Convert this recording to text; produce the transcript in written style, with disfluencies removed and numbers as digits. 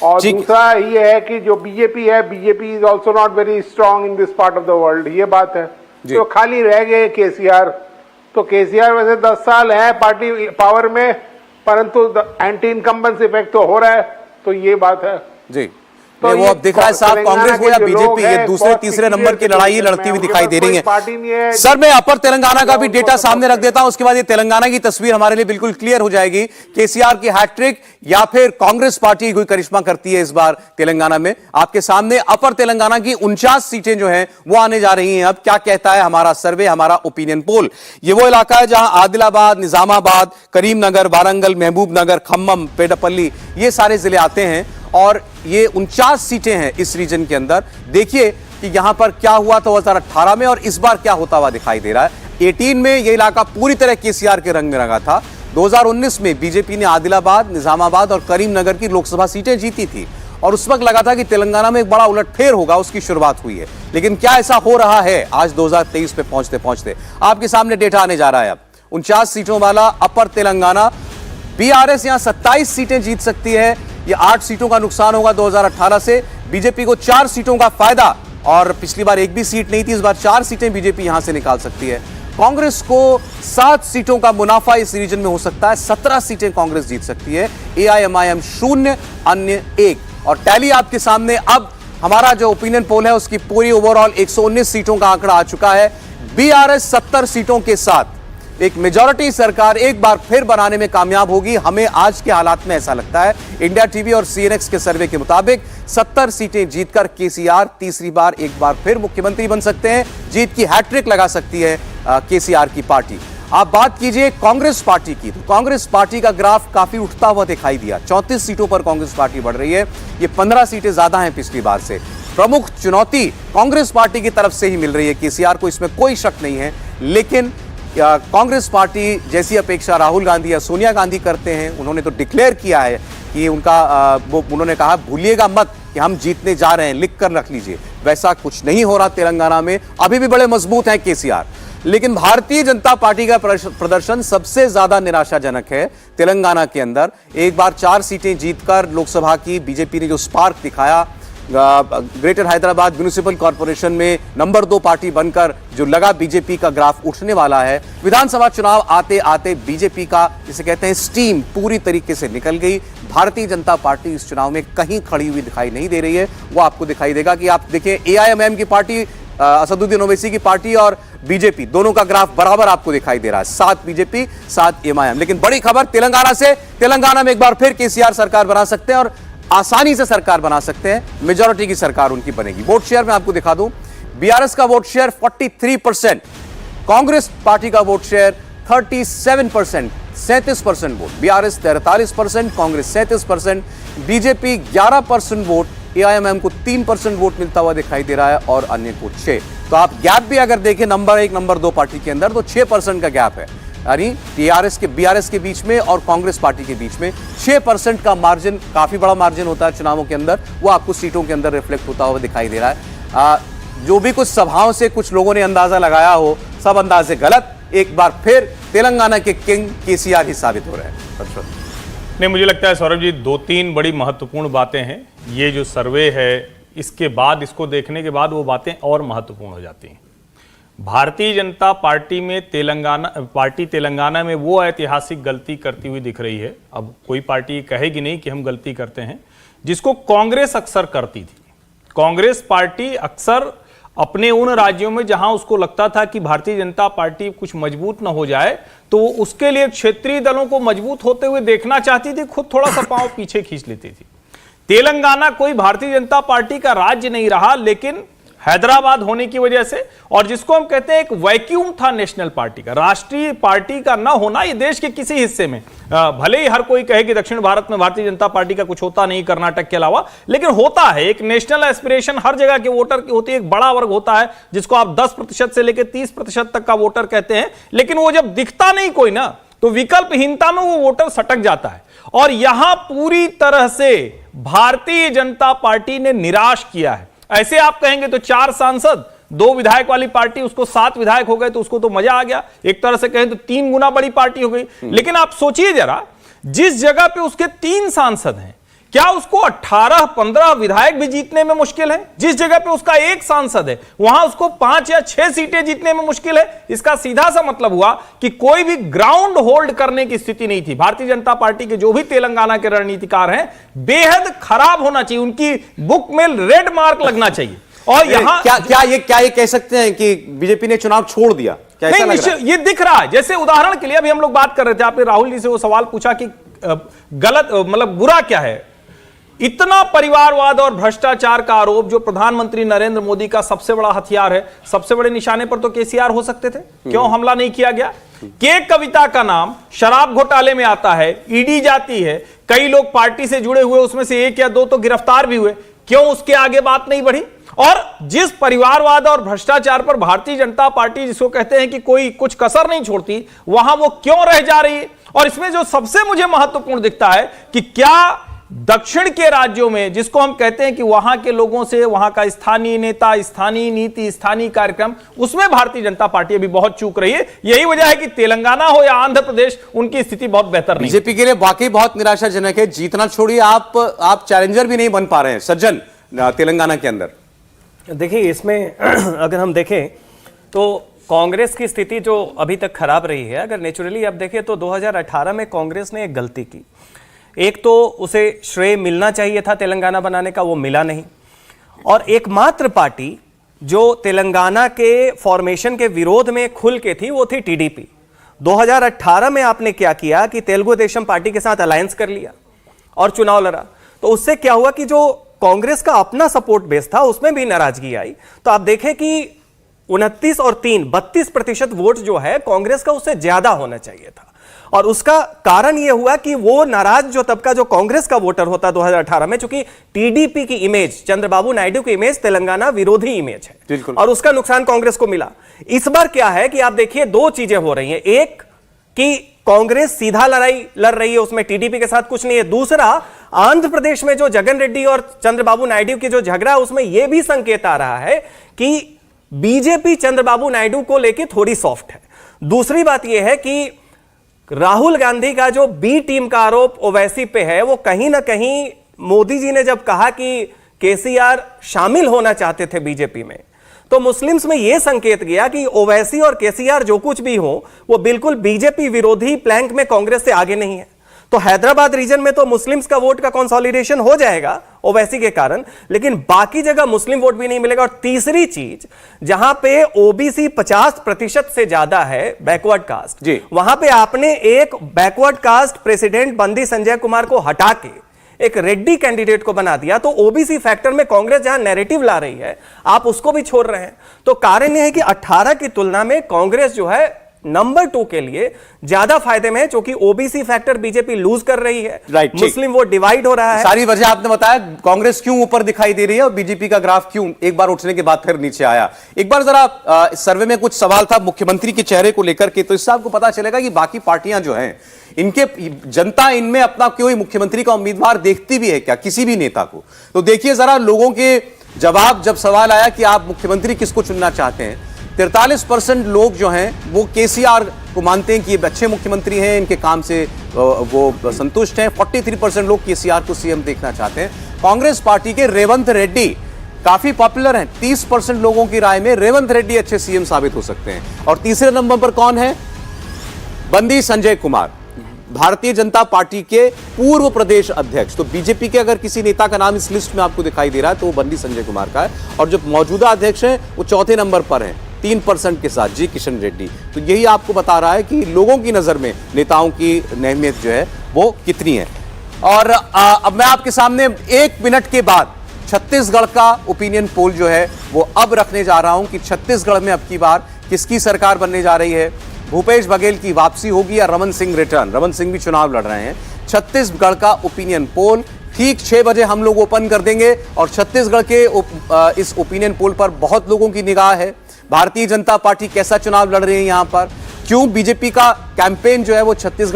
और दूसरा ये है कि जो बीजेपी है, BJP is also not very strong in this part of the world, ये बात है। तो खाली रह गए केसीआर। तो केसीआर वैसे 10 साल है पार्टी पावर में, परंतु एंटी इनकम्बेंस इफेक्ट तो हो रहा है, तो ये बात है जी। तो वो अब दिख रहा है साहब, कांग्रेस हो या बीजेपी, ये दूसरे तीसरे नंबर की लड़ाई लड़ती हुई दिखाई दे रही है। सर मैं अपर तेलंगाना का भी डेटा सामने रख देता हूं, उसके बाद ये तेलंगाना की तस्वीर हमारे लिए बिल्कुल क्लियर हो जाएगी। केसीआर की हैट्रिक या फिर कांग्रेस पार्टी कोई करिश्मा करती है इस बार तेलंगाना में। आपके सामने अपर तेलंगाना की 49 सीटें जो हैं वो आने जा रही हैं। अब क्या कहता है हमारा सर्वे, हमारा ओपिनियन पोल। ये वो इलाका है जहां आदिलाबाद, निजामाबाद, करीमनगर, वारंगल, महबूबनगर, खम्मम, पेड्डापल्ली ये सारे जिले आते हैं और ये 49 सीटें हैं इस रीजन के अंदर। देखिए कि यहां पर क्या हुआ 2018 में और इस बार क्या होता हुआ दिखाई दे रहा है। 18 में यह इलाका पूरी तरह केसीआर के रंग में रंगा था। 2019 में बीजेपी ने आदिलाबाद, निजामाबाद और करीमनगर की लोकसभा सीटें जीती थी और उस वक्त लगा था कि तेलंगाना में एक बड़ा उलटफेर होगा, उसकी शुरुआत हुई है। लेकिन क्या ऐसा हो रहा है आज 2023 पे पहुंचते पहुंचते? आपके सामने डेटा आने जा रहा है। अब 49 सीटों वाला अपर तेलंगाना, बीआरएस यहां 27 सीटें जीत सकती है। ये 8 सीटों का नुकसान होगा 2018 से। बीजेपी को 4 सीटों का फायदा, और पिछली बार एक भी सीट नहीं थी, इस बार 4 सीटें बीजेपी यहां से निकाल सकती है। कांग्रेस को 7 सीटों का मुनाफा इस रीजन में हो सकता है, 17 सीटें कांग्रेस जीत सकती है। एआईएमआईएम 0, अन्य 1। और टैली आपके सामने। अब हमारा जो ओपिनियन पोल है उसकी पूरी ओवरऑल 119 सीटों का आंकड़ा आ चुका है। बीआरएस 70 सीटों के साथ एक मेजॉरिटी सरकार एक बार फिर बनाने में कामयाब होगी। हमें आज के हालात में ऐसा लगता है। इंडिया टीवी और सीएनएक्स के सर्वे के मुताबिक 70 सीटें जीतकर केसीआर तीसरी बार एक बार फिर मुख्यमंत्री बन सकते हैं। जीत की हैट्रिक लगा सकती है केसीआर की पार्टी। आप बात कीजिए कांग्रेस पार्टी की, तो कांग्रेस पार्टी का ग्राफ काफी उठता हुआ दिखाई दिया। 34 सीटों पर कांग्रेस पार्टी बढ़ रही है। ये 15 सीटें ज्यादा हैं पिछली बार से। प्रमुख चुनौती कांग्रेस पार्टी की तरफ से ही मिल रही है केसीआर को, इसमें कोई शक नहीं है। लेकिन कांग्रेस पार्टी जैसी अपेक्षा राहुल गांधी या सोनिया गांधी करते हैं, उन्होंने तो डिक्लेयर किया है कि उन्होंने कहा भूलिएगा मत कि हम जीतने जा रहे हैं, लिख कर रख लीजिए। वैसा कुछ नहीं हो रहा तेलंगाना में। अभी भी बड़े मजबूत हैं केसीआर। लेकिन भारतीय जनता पार्टी का प्रदर्शन सबसे ज्यादा निराशाजनक है तेलंगाना के अंदर। एक बार 4 सीटें जीतकर लोकसभा की बीजेपी ने जो स्पार्क दिखाया, ग्रेटर हैदराबाद म्युनिसिपल कॉर्पोरेशन में नंबर 2 पार्टी बनकर जो लगा बीजेपी का ग्राफ उठने वाला है। विधानसभा चुनाव आते आते बीजेपी का जिसे कहते हैं स्टीम पूरी तरीके से निकल गई। भारतीय जनता पार्टी इस चुनाव में कहीं खड़ी हुई दिखाई नहीं दे रही है। वो आपको दिखाई देगा कि आप देखिए एआईएमआईएम की पार्टी, असदुद्दीन ओवैसी की पार्टी और बीजेपी दोनों का ग्राफ बराबर आपको दिखाई दे रहा है। 7 बीजेपी 7 एमआईएम। लेकिन बड़ी खबर तेलंगाना से, तेलंगाना में एक बार फिर केसीआर सरकार बना सकते हैं और आसानी से सरकार बना सकते हैं। मेजॉरिटी की सरकार उनकी बनेगी। वोट शेयर में आपको दिखा दूं, बीआरएस का वोट शेयर 43%, कांग्रेस पार्टी का vote share 37%, 37% vote. BRS 43%, Congress 37%, BJP 11% vote, AIMIM को 3% वोट मिलता हुआ दिखाई दे रहा है और अन्य को 6। तो आप गैप भी अगर देखें नंबर 1 नंबर 2 पार्टी के अंदर, तो 6% का गैप है। यानी बीआरएस के बीच में और कांग्रेस पार्टी के बीच में 6% का मार्जिन, काफी बड़ा मार्जिन होता है चुनावों के अंदर। वो आपको सीटों के अंदर रिफ्लेक्ट होता हुआ दिखाई दे रहा है। जो भी कुछ सभाओं से कुछ लोगों ने अंदाजा लगाया हो, सब अंदाजे गलत। एक बार फिर तेलंगाना के किंग केसीआर ही साबित हो रहे हैं। नहीं, मुझे लगता है सौरभ जी 2-3 बड़ी महत्वपूर्ण बातें हैं। ये जो सर्वे है, इसके बाद, इसको देखने के बाद वो बातें और महत्वपूर्ण हो जाती हैं। भारतीय जनता पार्टी में तेलंगाना में वो ऐतिहासिक गलती करती हुई दिख रही है। अब कोई पार्टी कहेगी नहीं कि हम गलती करते हैं, जिसको कांग्रेस अक्सर करती थी। कांग्रेस पार्टी अक्सर अपने उन राज्यों में जहां उसको लगता था कि भारतीय जनता पार्टी कुछ मजबूत ना हो जाए, तो उसके लिए क्षेत्रीय दलों को मजबूत होते हुए देखना चाहती थी, खुद थोड़ा सा पांव पीछे खींच लेती थी। तेलंगाना कोई भारतीय जनता पार्टी का राज्य नहीं रहा, लेकिन हैदराबाद होने की वजह से, और जिसको हम कहते हैं एक वैक्यूम था नेशनल पार्टी का, राष्ट्रीय पार्टी का ना होना ये देश के किसी हिस्से में, भले ही हर कोई कहे कि दक्षिण भारत में भारतीय जनता पार्टी का कुछ होता नहीं कर्नाटक के अलावा, लेकिन होता है। एक नेशनल एस्पिरेशन हर जगह के वोटर की होती है। एक बड़ा वर्ग होता है जिसको आप 10% से लेकर 30% तक का वोटर कहते हैं, लेकिन वो जब दिखता नहीं कोई ना, तो विकल्पहीनता में वो वोटर सटक जाता है। और यहां पूरी तरह से भारतीय जनता पार्टी ने निराश किया है। ऐसे आप कहेंगे तो 4 सांसद, 2 विधायक वाली पार्टी, उसको 7 विधायक हो गए तो उसको तो मजा आ गया। एक तरह से कहें तो 3 गुना बड़ी पार्टी हो गई। लेकिन आप सोचिए जरा, जिस जगह पे उसके 3 सांसद हैं, क्या उसको 18-15 विधायक भी जीतने में मुश्किल है? जिस जगह पे उसका एक सांसद है वहां उसको 5 या 6 सीटें जीतने में मुश्किल है। इसका सीधा सा मतलब हुआ कि कोई भी ग्राउंड होल्ड करने की स्थिति नहीं थी। भारतीय जनता पार्टी के जो भी तेलंगाना के रणनीतिकार हैं, बेहद खराब होना चाहिए, उनकी बुक में रेड मार्क लगना चाहिए। और यहां क्या ये कह सकते हैं कि बीजेपी ने चुनाव छोड़ दिया? क्या ऐसा लग रहा है? ये दिख रहा है। जैसे उदाहरण के लिए अभी हम लोग बात कर रहे थे, आपने राहुल जी से वो सवाल पूछा कि गलत मतलब बुरा क्या है। इतना परिवारवाद और भ्रष्टाचार का आरोप जो प्रधानमंत्री नरेंद्र मोदी का सबसे बड़ा हथियार है, सबसे बड़े निशाने पर तो केसीआर हो सकते थे, क्यों हमला नहीं किया गया? के कविता का नाम शराब घोटाले में आता है, ईडी जाती है, कई लोग पार्टी से जुड़े हुए उसमें से 1 या 2 तो गिरफ्तार भी हुए, क्यों उसके आगे बात नहीं बढ़ी? और जिस परिवारवाद और भ्रष्टाचार पर भारतीय जनता पार्टी जिसको कहते हैं कि कोई कुछ कसर नहीं छोड़ती, वहां वो क्यों रह जा रही है? और इसमें जो सबसे मुझे महत्वपूर्ण दिखता है कि क्या दक्षिण के राज्यों में, जिसको हम कहते हैं कि वहां के लोगों से वहां का स्थानीय नेता, स्थानीय नीति, स्थानीय कार्यक्रम, उसमें भारतीय जनता पार्टी अभी बहुत चूक रही है। यही वजह है कि तेलंगाना हो या आंध्र प्रदेश, उनकी स्थिति बहुत बेहतर नहीं। बीजेपी के लिए वाकई बहुत निराशाजनक है। जीतना छोड़िए, आप चैलेंजर भी नहीं बन पा रहे हैं सज्जन तेलंगाना के अंदर। देखिए, इसमें अगर हम देखें तो कांग्रेस की स्थिति जो अभी तक खराब रही है, अगर नेचुरली आप देखें तो 2018 में कांग्रेस ने एक गलती की। एक तो उसे श्रेय मिलना चाहिए था तेलंगाना बनाने का, वो मिला नहीं। और एकमात्र पार्टी जो तेलंगाना के फॉर्मेशन के विरोध में खुल के थी वो थी टीडीपी। 2018 में आपने क्या किया कि तेलुगु देशम पार्टी के साथ अलायंस कर लिया और चुनाव लड़ा। तो उससे क्या हुआ कि जो कांग्रेस का अपना सपोर्ट बेस था उसमें भी नाराजगी आई। तो आप देखें कि 29 और 3 32% वोट जो है कांग्रेस का, उससे ज्यादा होना चाहिए था। और उसका कारण यह हुआ कि वो नाराज जो तबका जो कांग्रेस का वोटर होता 2018 में, चूंकि टीडीपी की इमेज, चंद्रबाबू नायडू की इमेज तेलंगाना विरोधी इमेज है और उसका नुकसान कांग्रेस को मिला। इस बार क्या है कि आप देखिए 2 चीजें हो रही हैं। एक कि कांग्रेस सीधा लड़ाई लड़ रही है, उसमें टीडीपी के साथ कुछ नहीं है। दूसरा, आंध्र प्रदेश में जो जगन रेड्डी और चंद्रबाबू नायडू की जो झगड़ा है, उसमें यह भी संकेत आ रहा है कि बीजेपी चंद्रबाबू नायडू को लेकर थोड़ी सॉफ्ट है। दूसरी बात यह है कि राहुल गांधी का जो बी टीम का आरोप ओवैसी पे है, वो कहीं ना कहीं मोदी जी ने जब कहा कि केसीआर शामिल होना चाहते थे बीजेपी में, तो मुस्लिम्स में यह संकेत गया कि ओवैसी और केसीआर जो कुछ भी हो वो बिल्कुल बीजेपी विरोधी प्लैंक में कांग्रेस से आगे नहीं है। तो हैदराबाद रीजन में तो मुस्लिम्स का वोट का कंसोलिडेशन हो जाएगा ओवैसी के कारण, लेकिन बाकी जगह मुस्लिम वोट भी नहीं मिलेगा। और तीसरी चीज, जहां पे ओबीसी 50% से ज्यादा है बैकवर्ड कास्ट, वहां पे आपने एक बैकवर्ड कास्ट प्रेसिडेंट बंदी संजय कुमार को हटा के एक रेड्डी कैंडिडेट को बना दिया। तो ओबीसी फैक्टर में कांग्रेस जहां नैरेटिव ला रही है, आप उसको भी छोड़ रहे हैं। तो कारण यह है कि 18 की तुलना में कांग्रेस जो है नंबर 2 के लिए ज्यादा फायदे में है, क्योंकि ओबीसी फैक्टर बीजेपी लूज कर रही है, मुस्लिम वोट डिवाइड हो रहा है। सारी वजह आपने बताया, कांग्रेस क्यों ऊपर दिखाई दे रही है और बीजेपी का ग्राफ क्यों एक बार उठने के बाद फिर नीचे आया। एक बार जरा सर्वे में कुछ सवाल था मुख्यमंत्री के चेहरे को लेकर के, तो इससे आपको पता चलेगा कि बाकी पार्टियां जो हैं, इनके जनता इनमें अपना कोई मुख्यमंत्री का उम्मीदवार देखती भी है क्या, किसी भी नेता को? तो देखिए जरा लोगों के जवाब, जब सवाल आया कि आप मुख्यमंत्री किसको चुनना चाहते हैं, 43% लोग जो हैं वो केसीआर को मानते हैं कि ये अच्छे मुख्यमंत्री हैं, इनके काम से वो संतुष्ट हैं। 43% लोग केसीआर को सीएम देखना चाहते हैं। कांग्रेस पार्टी के रेवंत रेड्डी काफी पॉपुलर हैं, 30% लोगों की राय में रेवंत रेड्डी अच्छे सीएम साबित हो सकते हैं। और तीसरे नंबर पर कौन है? बंदी संजय कुमार, भारतीय जनता पार्टी के पूर्व प्रदेश अध्यक्ष। तो बीजेपी के अगर किसी नेता का नाम इस लिस्ट में आपको दिखाई दे रहा है तो वो बंदी संजय कुमार का है। और जो मौजूदा अध्यक्ष हैं वो 4थे नंबर पर हैं 3% के साथ, जी किशन रेड्डी। तो यही आपको बता रहा है कि लोगों की नजर में नेताओं की अहमियत जो है वो कितनी है। और अब मैं आपके सामने 1 मिनट के बाद छत्तीसगढ़ का ओपिनियन पोल जो है वो अब रखने जा रहा हूं कि छत्तीसगढ़ में अब की बार किसकी सरकार बनने जा रही है। भूपेश बघेल की वापसी होगी या रमन सिंह रिटर्न? रमन सिंह भी चुनाव लड़ रहे हैं। छत्तीसगढ़ का ओपिनियन पोल ठीक 6 बजे हम लोग ओपन कर देंगे और छत्तीसगढ़ के इस ओपिनियन पोल पर बहुत लोगों की निगाह है। भारतीय जनता पार्टी कैसा चुनाव लड़ रही है यहां पर, क्यों बीजेपी का कैंपेन जो है वो छत्तीसगढ़